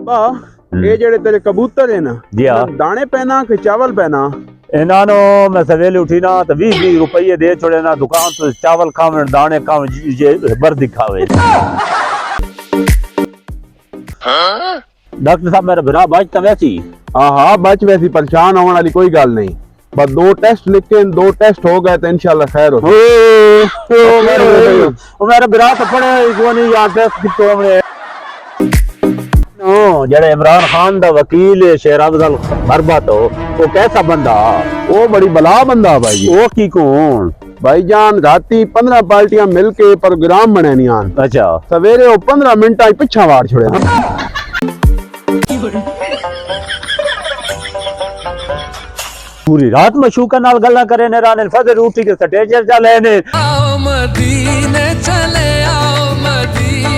ये जेड़े तेरे कबूतर है ना जी हाँ। दाने पहना कि चावल पहना? इन्हों मैं सवेले उठी ना तो 20-20 रुपये दे छोड़े ना दुकान तो चावल खावे दाने खावे वर्दी खावे। डॉक्टर साहब मेरा भरा बचता वैसी? हाँ हाँ बच वैसी, परेशान होने वाली कोई गल नहीं। बस 2 टेस्ट लिख के 2 टेस्ट हो गए तो इंशाल्लाह खैर हो। मेरा भरा तो पड़े नहीं यार टेस्ट कितो हमने जड़े इमरान खान दा वकील शेर अफजल बरबा तो वो कैसा बंदा? वो बड़ी बला बंदा भाई। वो की कौन भाईजान राती 15 पार्टियां मिलके प्रोग्राम बने नहीं आन। अच्छा सवेरे वो 15 मिनट पिछा वार छोड़े ना। पूरी रात मशूका नाल गल्ला करे ने राने फजर उठी के स्टेज जा लेने। आओ मदीने चले आओ मदीने।